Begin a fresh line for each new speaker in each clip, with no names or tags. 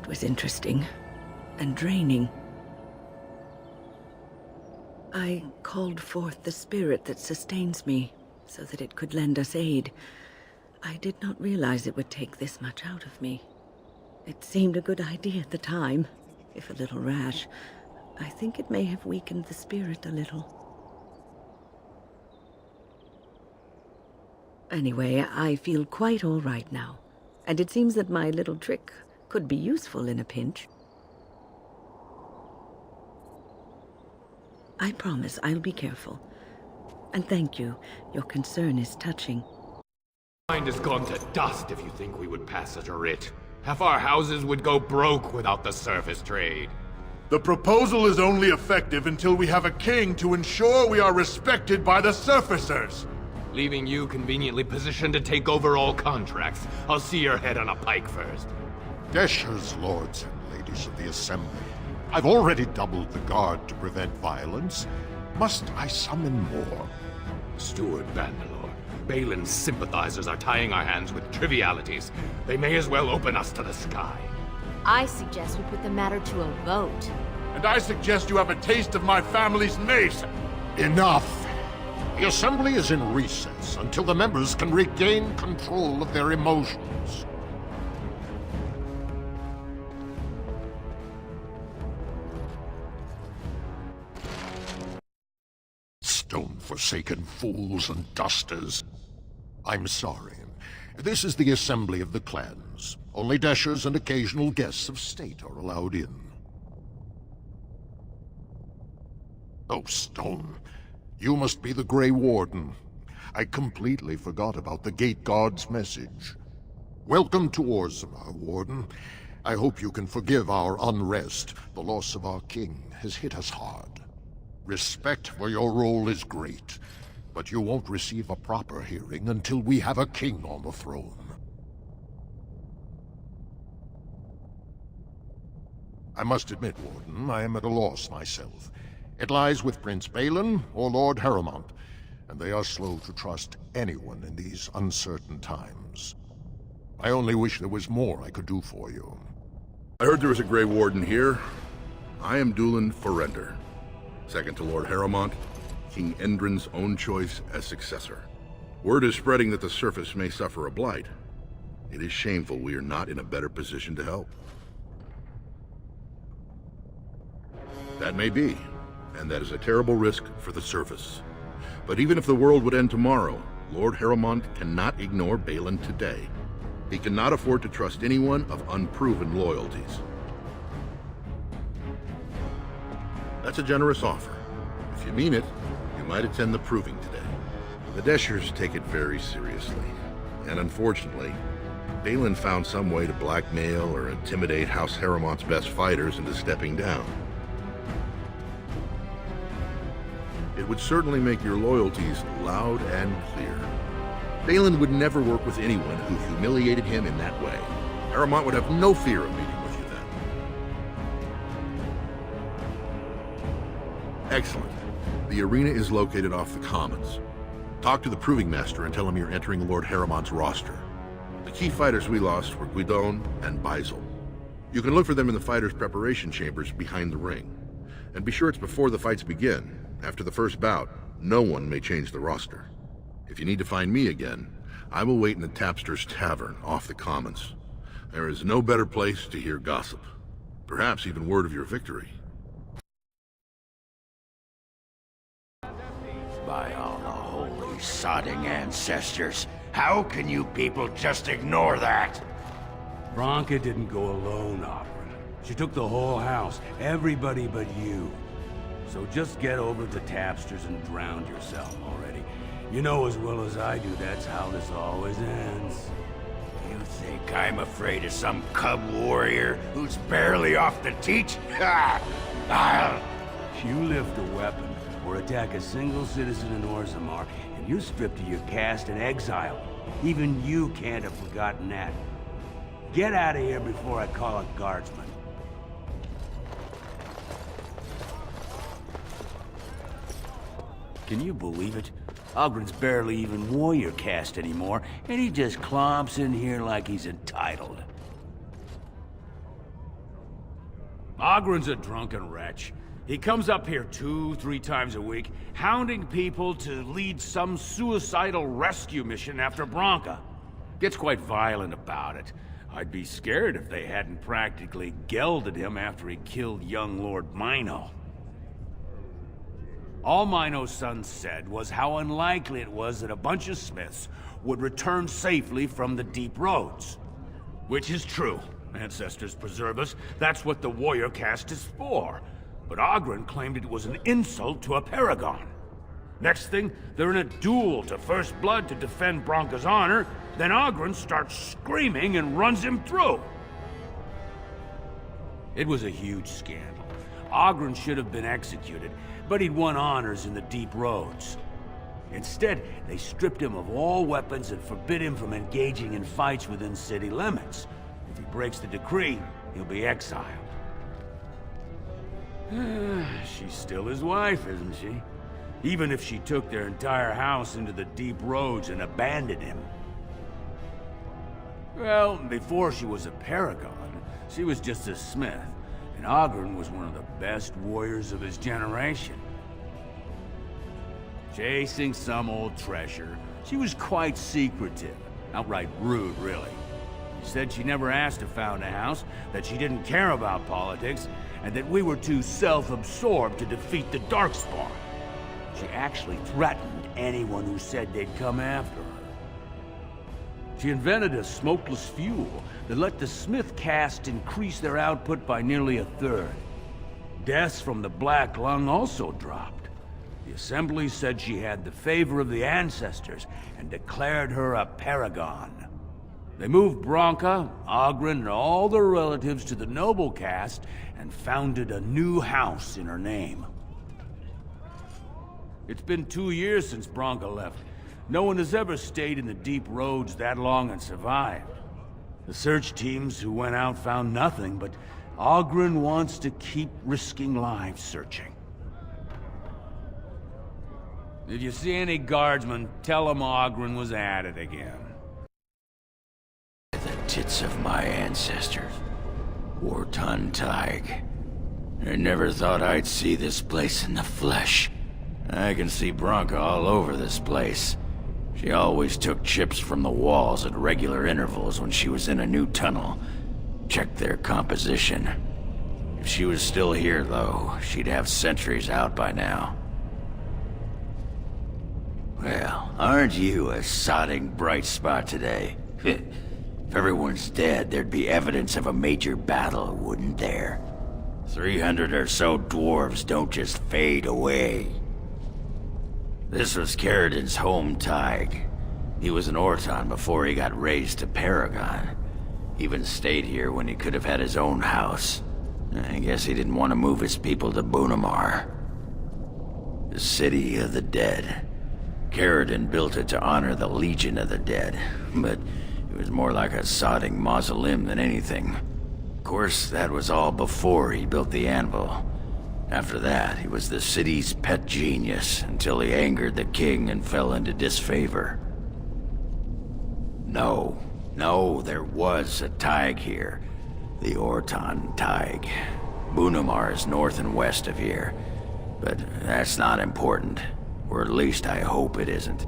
was interesting and draining. I called forth the spirit that sustains me so that it could lend us aid. I did not realize it would take this much out of me. It seemed a good idea at the time, if a little rash. I think it may have weakened the spirit a little. Anyway, I feel quite all right now, and it seems that my little trick could be useful in a pinch. I promise I'll be careful. And thank you. Your concern is touching.
Mind has gone to dust if you think we would pass such a writ. Half our houses would go broke without the surface trade.
The proposal is only effective until we have a king to ensure we are respected by the surfacers.
Leaving you conveniently positioned to take over all contracts. I'll see your head on a pike first.
Desher's lords and ladies of the Assembly, I've already doubled the guard to prevent violence. Must I summon more?
Steward Vandalor, Balin's sympathizers are tying our hands with trivialities. They may as well open us to the sky.
I suggest we put the matter to a vote.
And I suggest you have a taste of my family's mace.
Enough! The Assembly is in recess until the members can regain control of their emotions. Stone-forsaken fools and dusters. I'm sorry. This is the Assembly of the Clans. Only Deshers and occasional guests of state are allowed in. Oh, Stone. You must be the Grey Warden. I completely forgot about the Gate Guard's message. Welcome to Orzammar, Warden. I hope you can forgive our unrest. The loss of our king has hit us hard. Respect for your role is great, but you won't receive a proper hearing until we have a king on the throne. I must admit, Warden, I am at a loss myself. It lies with Prince Balin or Lord Harrowmont, and they are slow to trust anyone in these uncertain times. I only wish there was more I could do for you.
I heard there was a Grey Warden here. I am Dulin Forrender, second to Lord Harrowmont, King Endrin's own choice as successor. Word is spreading that the surface may suffer a blight. It is shameful we are not in a better position to help. That may be, and that is a terrible risk for the surface. But even if the world would end tomorrow, Lord Harrowmont cannot ignore Balin today. He cannot afford to trust anyone of unproven loyalties. That's a generous offer. If you mean it, you might attend the proving today. The Deshers take it very seriously, and unfortunately, Balin found some way to blackmail or intimidate House Harrowmont's best fighters into stepping down. It would certainly make your loyalties loud and clear. Balin would never work with anyone who humiliated him in that way. Harrowmont would have no fear of meeting with you then. Excellent. The arena is located off the Commons. Talk to the Proving Master and tell him you're entering Lord Harrowmont's roster. The key fighters we lost were Guidon and Baisel. You can look for them in the fighters' preparation chambers behind the ring. And be sure it's before the fights begin. After the first bout, no one may change the roster. If you need to find me again, I will wait in the Tapster's Tavern off the Commons. There is no better place to hear gossip. Perhaps even word of your victory.
By all the holy sodding ancestors, how can you people just ignore that?
Branka didn't go alone, Oberyn. She took the whole house, everybody but you. So just get over to Tapster's and drown yourself already. You know as well as I do that's how this always ends.
You think I'm afraid of some cub warrior who's barely off the teach? Ha!
You lift a weapon or attack a single citizen in Orzammar, and you're stripped of your caste and exiled. Even you can't have forgotten that. Get out of here before I call a guardsman. Can you believe it? Ogren's barely even warrior caste anymore, and he just clomps in here like he's entitled. Ogren's a drunken wretch. He comes up here 2-3 times a week, hounding people to lead some suicidal rescue mission after Branka. Gets quite violent about it. I'd be scared if they hadn't practically gelded him after he killed young Lord Mino. All Mino's son said was how unlikely it was that a bunch of Smiths would return safely from the deep roads. Which is true. Ancestors preserve us. That's what the warrior caste is for. But Ogren claimed it was an insult to a paragon. Next thing, they're in a duel to first blood to defend Branka's honor. Then Ogren starts screaming and runs him through. It was a huge scandal. Ogren should have been executed, but he'd won honors in the deep roads. Instead, they stripped him of all weapons and forbid him from engaging in fights within city limits. If he breaks the decree, he'll be exiled. She's still his wife, isn't she? Even if she took their entire house into the deep roads and abandoned him. Well, before she was a paragon, she was just a smith, and Ogren was one of the best warriors of his generation. Chasing some old treasure, she was quite secretive, outright rude, really. She said she never asked to found a house, that she didn't care about politics, and that we were too self-absorbed to defeat the Darkspawn. She actually threatened anyone who said they'd come after her. She invented a smokeless fuel that let the Smith caste increase their output by nearly 1/3. Deaths from the Black Lung also dropped. The Assembly said she had the favor of the ancestors and declared her a paragon. They moved Branka, Ogren, and all their relatives to the noble caste and founded a new house in her name. It's been 2 years since Branka left. No one has ever stayed in the deep roads that long and survived. The search teams who went out found nothing, but Ogren wants to keep risking lives searching. If you see any guardsmen, tell them Ogren was at it again.
The tits of my ancestors. Warton Tig. I never thought I'd see this place in the flesh. I can see Branka all over this place. She always took chips from the walls at regular intervals when she was in a new tunnel. Checked their composition. If she was still here, though, she'd have sentries out by now. Well, aren't you a sodding bright spot today? If everyone's dead, there'd be evidence of a major battle, wouldn't there? 300 or so dwarves don't just fade away. This was Caridin's home Tig. He was an Orton before he got raised to Paragon. Even stayed here when he could have had his own house. I guess he didn't want to move his people to Bunamar. The City of the Dead. Caridin built it to honor the Legion of the Dead, but it was more like a sodding mausoleum than anything. Of course, that was all before he built the anvil. After that, he was the city's pet genius until he angered the king and fell into disfavor. No, there was a Tig here. The Orton Tig. Bunamar is north and west of here. But that's not important. Or at least I hope it isn't.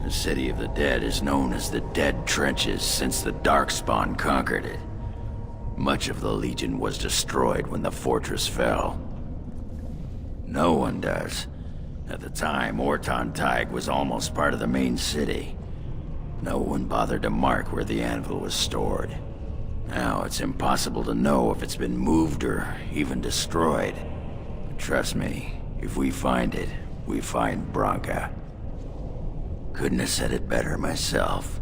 The City of the Dead is known as the Dead Trenches since the Darkspawn conquered it. Much of the Legion was destroyed when the fortress fell. No one does. At the time, Orton Tig was almost part of the main city. No one bothered to mark where the anvil was stored. Now it's impossible to know if it's been moved or even destroyed. But trust me, if we find it, we find Branka. Couldn't have said it better myself.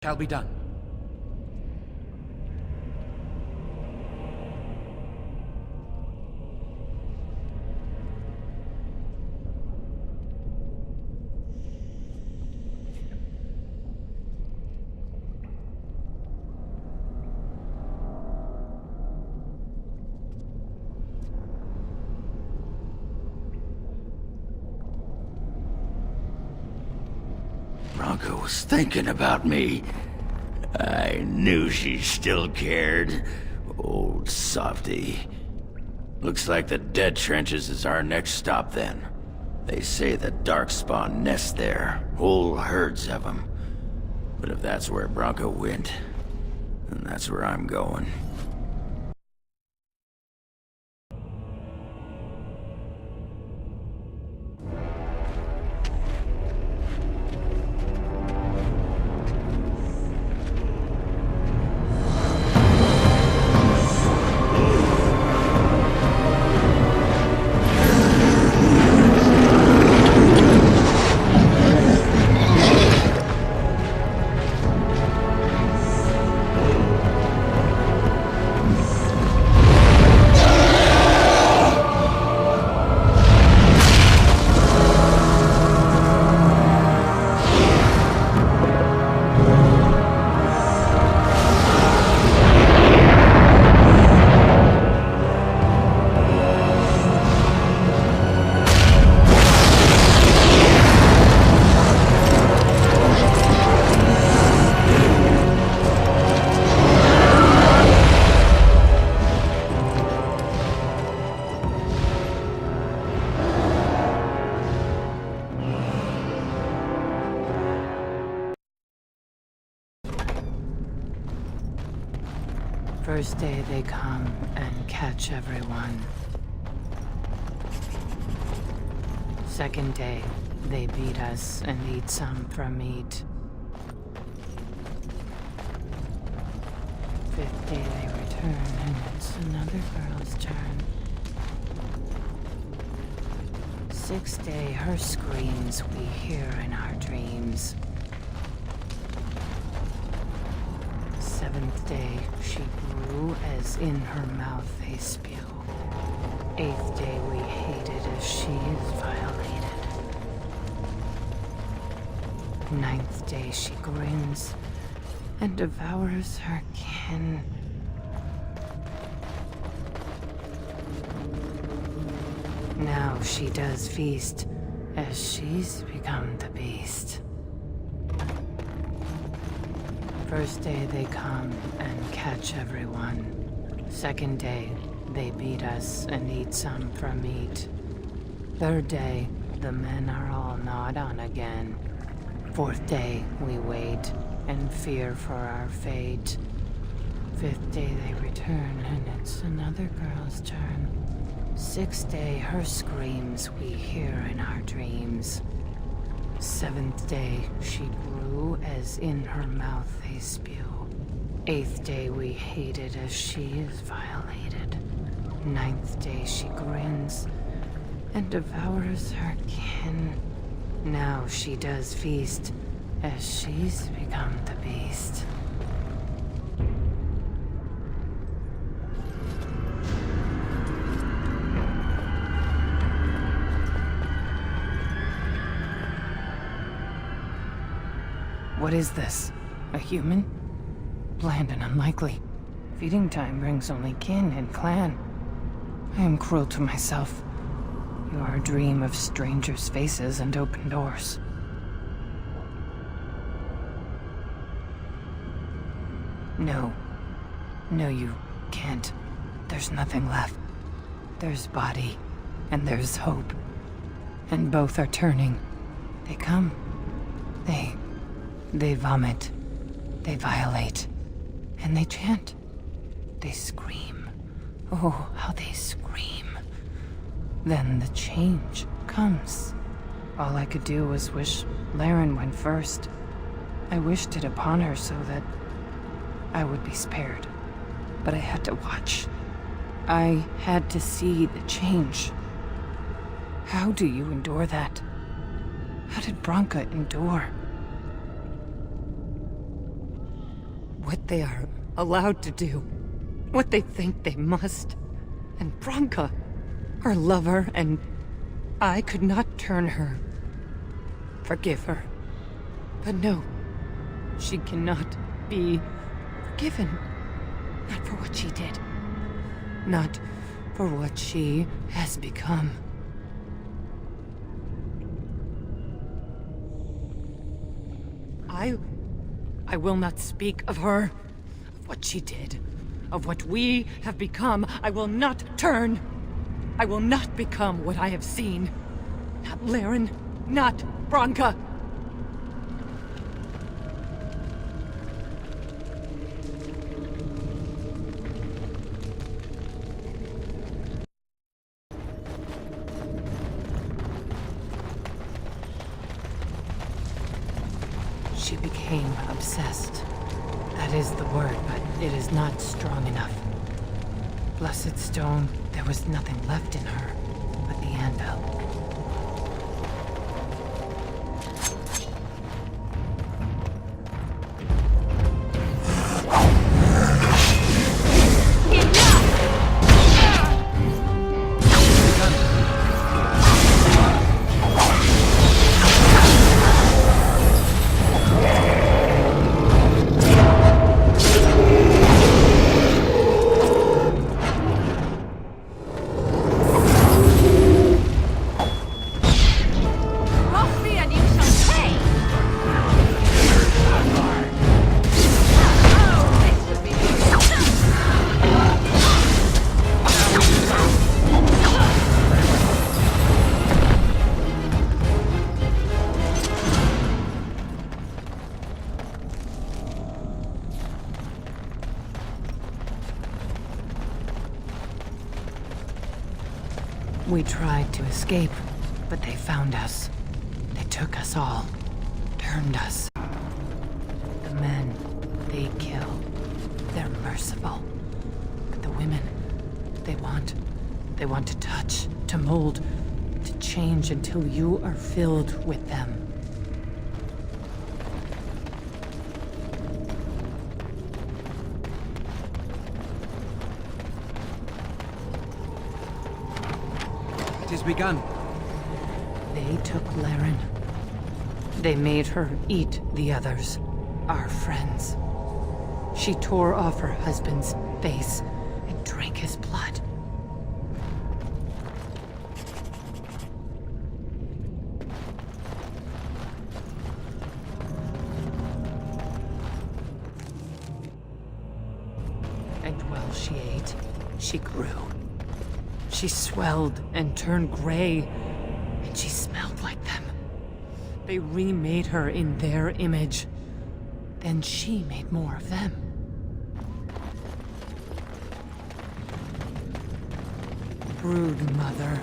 Shall be done.
Branka was thinking about me. I knew she still cared. Oh, old softy. Looks like the Dead Trenches is our next stop then. They say the Darkspawn nest there, whole herds of them. But if that's where Branka went, then that's where I'm going.
First day they come and catch everyone. Second day, they beat us and eat some from meat. Fifth day they return and it's another girl's turn. Sixth day, her screams we hear in our dreams. Seventh day, she grew as in her mouth a spew. Eighth day, we hated as she is violated. Ninth day, she grins and devours her kin. Now she does feast as she's become the beast. First day they come and catch everyone. Second day, they beat us and eat some from meat. Third day, the men are all gnawed on again. Fourth day, we wait and fear for our fate. Fifth day they return and it's another girl's turn. Sixth day, her screams we hear in our dreams. Seventh day, she grew as in her mouth a spew. Eighth day, we hated as she is violated. Ninth day, she grins and devours her kin. Now she does feast as she's become the beast. What is this? A human? Bland and unlikely. Feeding time brings only kin and clan. I am cruel to myself. You are a dream of strangers' faces and open doors. No. No, you can't. There's nothing left. There's body, and there's hope. And both are turning. They come. They vomit. They violate. And they chant. They scream. Oh, how they scream. Then the change comes. All I could do was wish Laren went first. I wished it upon her so that I would be spared. But I had to watch. I had to see the change. How do you endure that? How did Branka endure? What they are allowed to do. What they think they must. And Branka, her lover, and I could not turn her. Forgive her. But no, she cannot be forgiven. Not for what she did. Not for what she has become. I will not speak of her, of what she did, of what we have become. I will not turn. I will not become what I have seen. Not Laren, not Branka. She became obsessed. That is the word, but it is not strong enough. Blessed stone, there was nothing left in her but the anvil. We tried to escape, but they found us. They took us all. Turned us. The men, they kill. They're merciful. But the women, they want to touch, to mold, to change until you are filled with them.
It has begun.
They took Laren. They made her eat the others, our friends. She tore off her husband's face and drank his blood. And while she ate, she grew. She swelled and turned gray, and she smelled like them. They remade her in their image. Then she made more of them. Brood mother.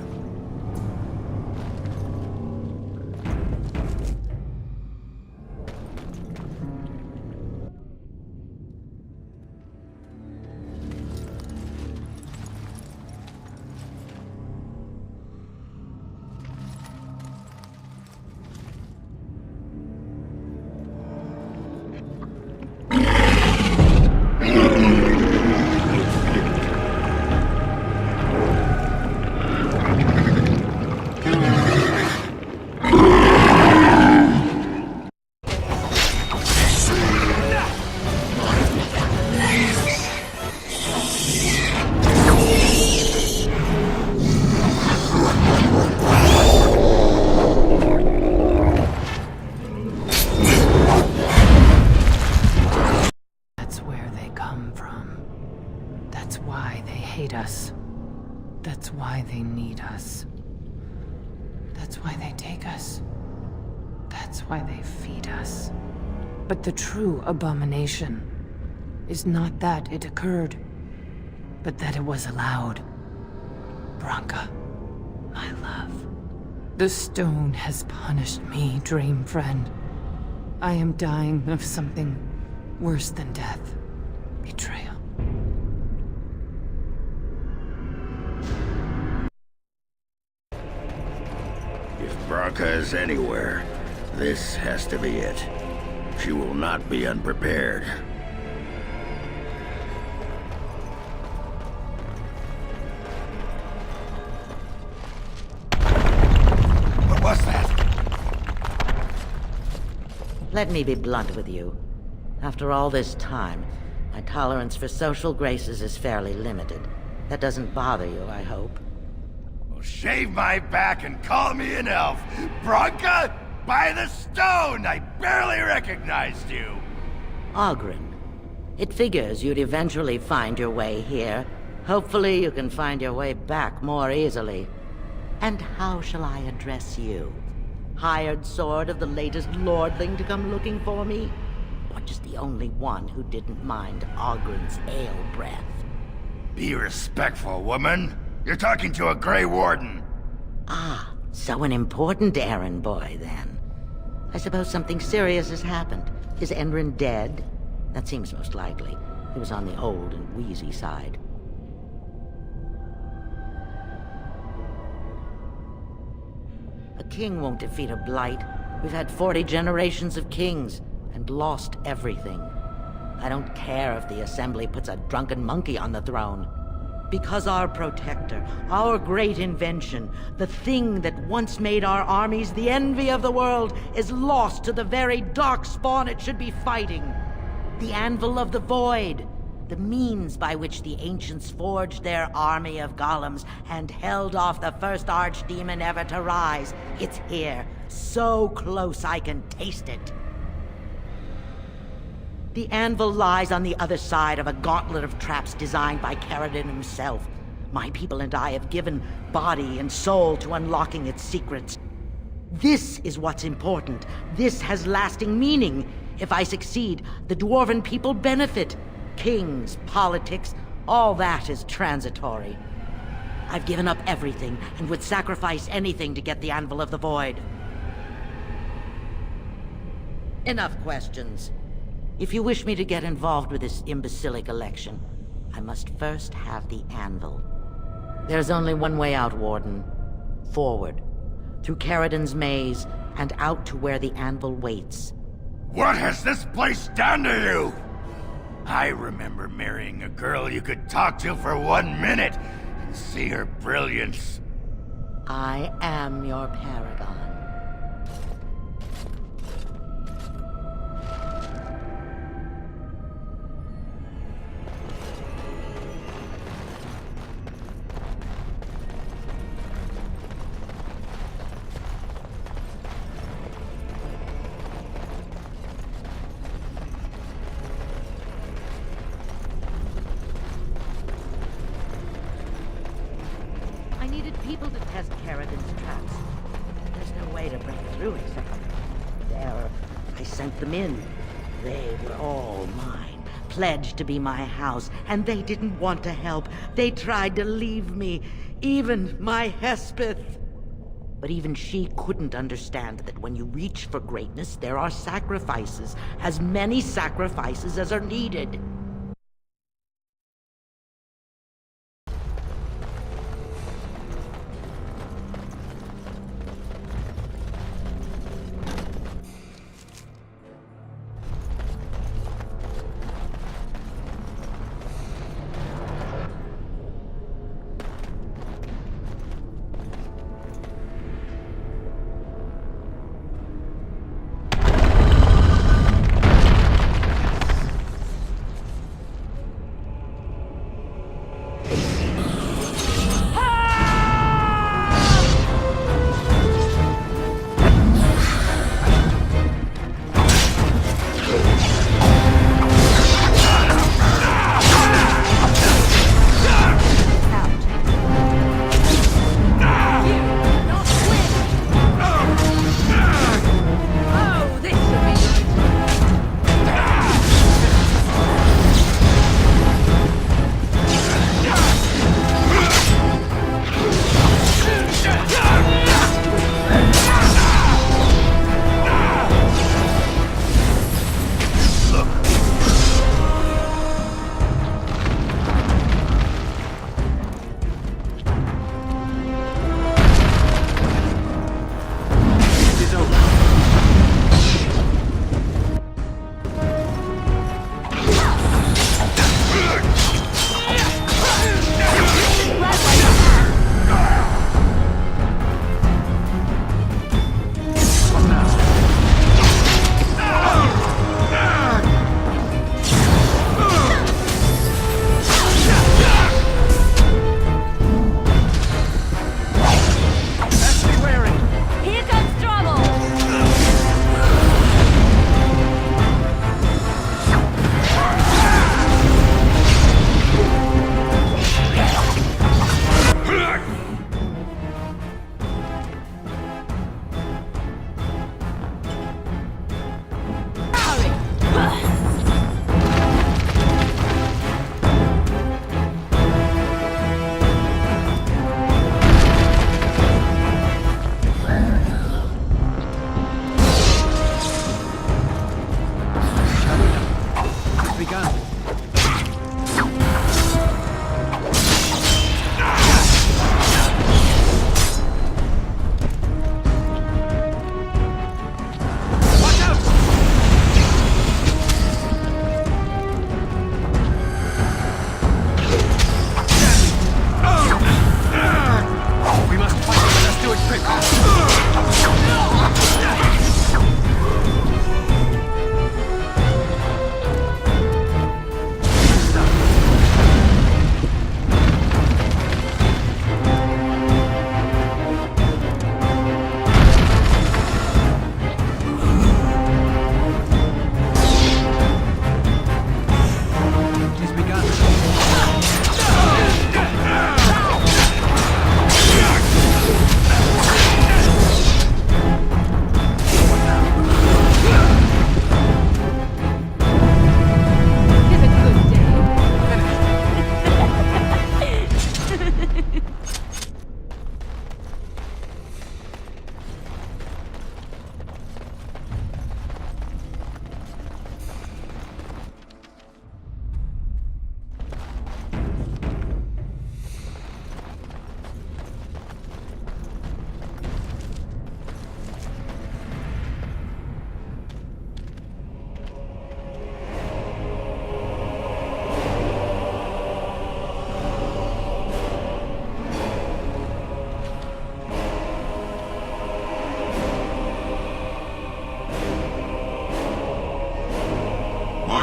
That's why they need us. That's why they take us. That's why they feed us. But the true abomination is not that it occurred, but that it was allowed. Branka, my love. The stone has punished me, dream friend. I am dying of something worse than death. Betrayal.
If Branka is anywhere, this has to be it. She will not be unprepared.
What was that?
Let me be blunt with you. After all this time, my tolerance for social graces is fairly limited. That doesn't bother you, I hope.
Well, shave my back and call me an elf. Branka, by the stone! I barely recognized you.
Oghren. It figures you'd eventually find your way here. Hopefully you can find your way back more easily. And how shall I address you? Hired sword of the latest lordling to come looking for me? Or just the only one who didn't mind Ogren's ale breath?
Be respectful, woman. You're talking to a Grey Warden.
Ah, so an important errand boy, then. I suppose something serious has happened. Is Enrin dead? That seems most likely. He was on the old and wheezy side. A king won't defeat a blight. We've had 40 generations of kings, and lost everything. I don't care if the Assembly puts a drunken monkey on the throne. Because our protector, our great invention, the thing that once made our armies the envy of the world, is lost to the very darkspawn it should be fighting. The Anvil of the Void, the means by which the ancients forged their army of golems and held off the first archdemon ever to rise. It's here, so close I can taste it. The anvil lies on the other side of a gauntlet of traps designed by Caridin himself. My people and I have given body and soul to unlocking its secrets. This is what's important. This has lasting meaning. If I succeed, the Dwarven people benefit. Kings, politics, all that is transitory. I've given up everything and would sacrifice anything to get the Anvil of the Void. Enough questions. If you wish me to get involved with this imbecilic election, I must first have the Anvil. There's only one way out, Warden. Forward. Through Caridin's maze, and out to where the Anvil waits.
What has this place done to you? I remember marrying a girl you could talk to for 1 minute and see her brilliance.
I am your paragon. People to test Caridin's traps. There's no way to break through except there. I sent them in. They were all mine, pledged to be my house, and they didn't want to help. They tried to leave me, even my Hespeth. But even she couldn't understand that when you reach for greatness, there are sacrifices, as many sacrifices as are needed.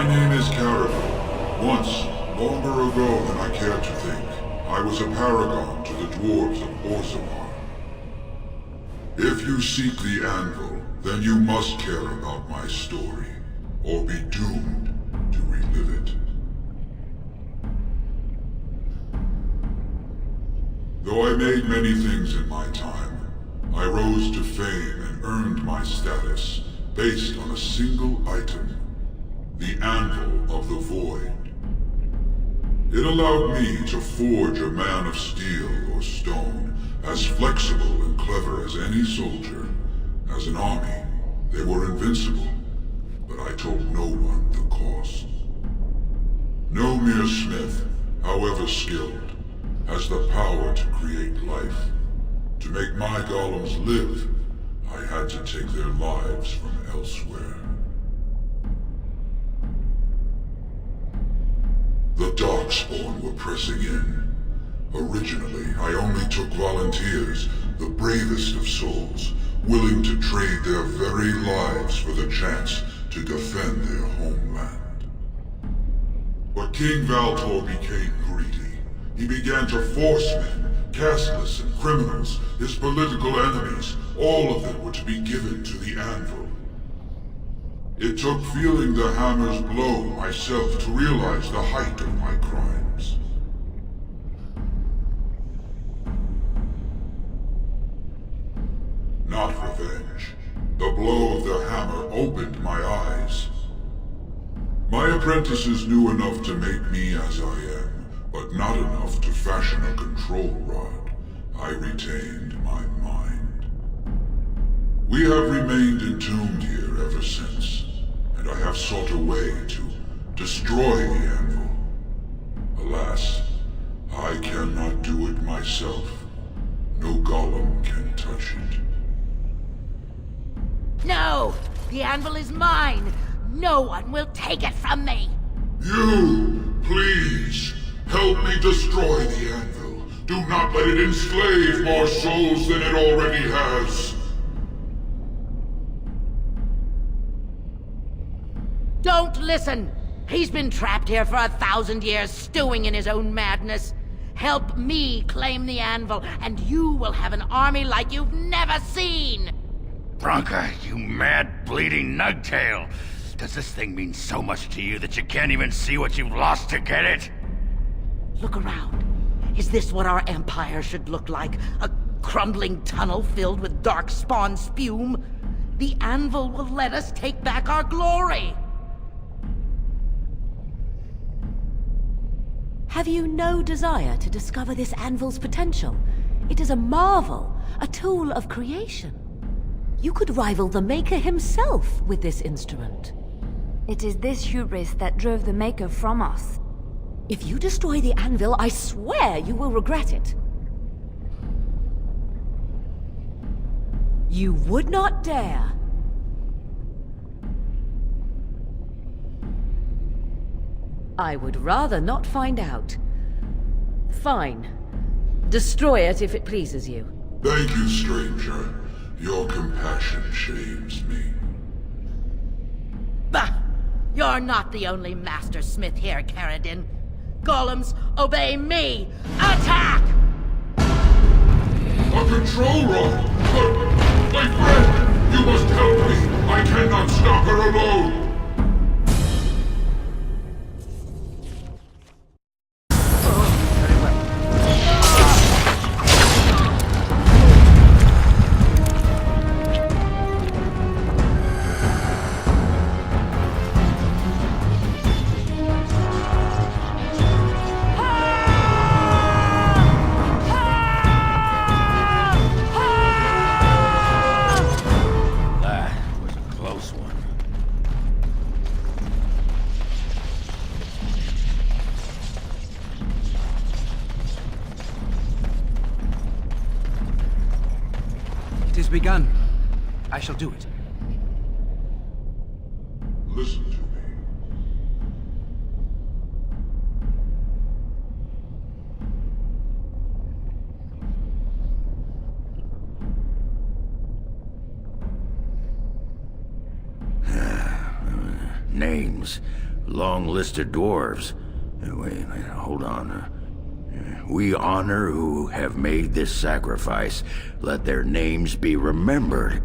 My name is Caridin. Once, longer ago than I care to think, I was a paragon to the dwarves of Orzammar. If you seek the anvil, then you must care about my story, or be doomed to relive it. Though I made many things in my time, I rose to fame and earned my status based on a single item, the Anvil of the Void. It allowed me to forge a man of steel or stone, as flexible and clever as any soldier. As an army, they were invincible, but I told no one the cost. No mere smith, however skilled, has the power to create life. To make my golems live, I had to take their lives from elsewhere. The Darkspawn were pressing in. Originally, I only took volunteers, the bravest of souls, willing to trade their very lives for the chance to defend their homeland. But King Valtor became greedy. He began to force men, casteless and criminals, his political enemies, all of them were to be given to the Anvil. It took feeling the hammer's blow myself to realize the height of my crimes. Not revenge. The blow of the hammer opened my eyes. My apprentices knew enough to make me as I am, but not enough to fashion a control rod. I retained my mind. We have remained entombed here ever since, and I have sought a way to destroy the anvil. Alas, I cannot do it myself. No golem can touch it.
No! The anvil is mine! No one will take it from me!
You, please, help me destroy the anvil. Do not let it enslave more souls than it already has.
Don't listen! He's been trapped here for 1,000 years, stewing in his own madness. Help me claim the anvil, and you will have an army like you've never seen!
Branka, you mad, bleeding nugtail! Does this thing mean so much to you that you can't even see what you've lost to get it?
Look around. Is this what our empire should look like? A crumbling tunnel filled with darkspawn spume? The anvil will let us take back our glory!
Have you no desire to discover this anvil's potential? It is a marvel, a tool of creation. You could rival the Maker himself with this instrument.
It is this hubris that drove the Maker from us.
If you destroy the anvil, I swear you will regret it. You would not dare. I would rather not find out. Fine. Destroy it if it pleases you.
Thank you, stranger. Your compassion shames me.
Bah! You're not the only master smith here, Caridin. Golems, obey me! Attack!
A control rod! But, my friend, you must help me! I cannot stop her alone!
It is begun. I shall do it.
Listen to me.
Names.
long list of dwarves. Wait, hold on. We honor who have made this sacrifice. Let their names be remembered.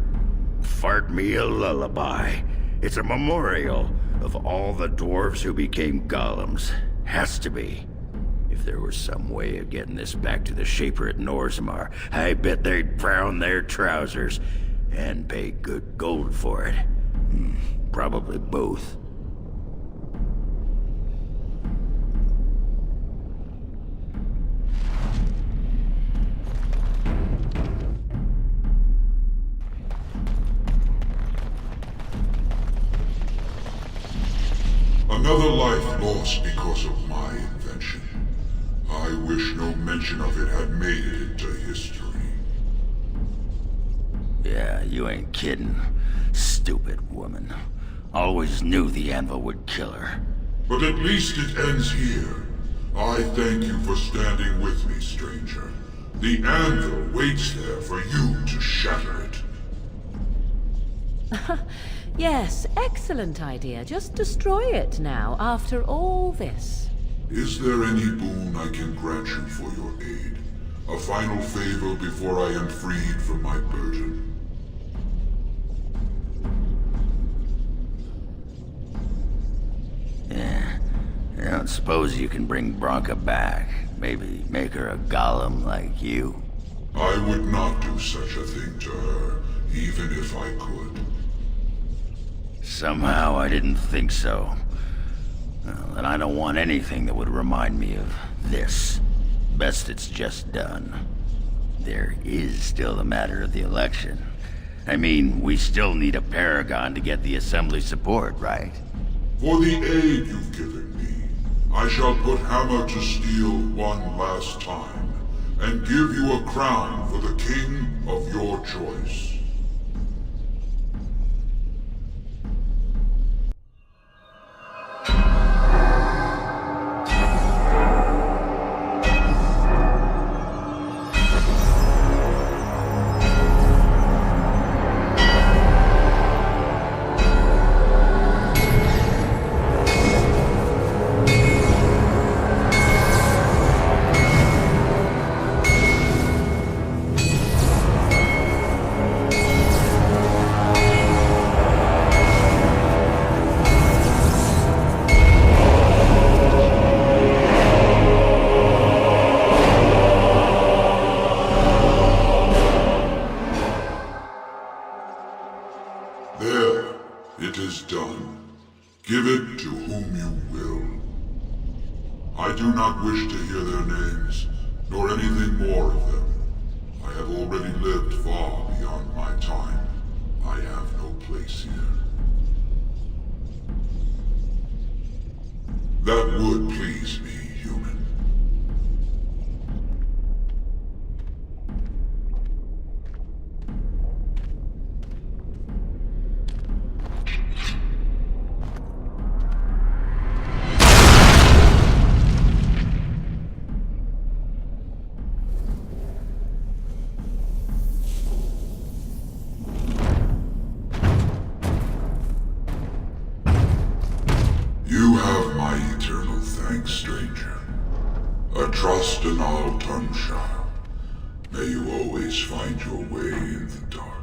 Fart me a lullaby. It's a memorial of all the dwarves who became golems. Has to be. If there was some way of getting this back to the Shaper at Norzimar, I bet they'd brown their trousers and pay good gold for it. Probably both.
Another life lost because of my invention. I wish no mention of it had made it into history.
Yeah, you ain't kidding. Stupid woman. Always knew the anvil would kill her.
But at least it ends here. I thank you for standing with me, stranger. The anvil waits there for you to shatter it.
Yes, excellent idea. Just destroy it now, after all this.
Is there any boon I can grant you for your aid? A final favor before I am freed from my burden?
Yeah. I don't suppose you can bring Branka back. Maybe make her a golem like you.
I would not do such a thing to her, even if I could.
Somehow I didn't think so. Well, and I don't want anything that would remind me of this. Best it's just done. There is still the matter of the election. I mean, we still need a paragon to get the Assembly support, right?
For the aid you've given me, I shall put hammer to steel one last time, and give you a crown for the king of your choice. There, it is done. Give it to whom you will. I do not wish to hear their names, nor anything more of them. I have already lived far beyond my time. I have no place here. That would please me, human. You have my eternal thanks, stranger. A trust in all tongue child. May you always find your way in the dark.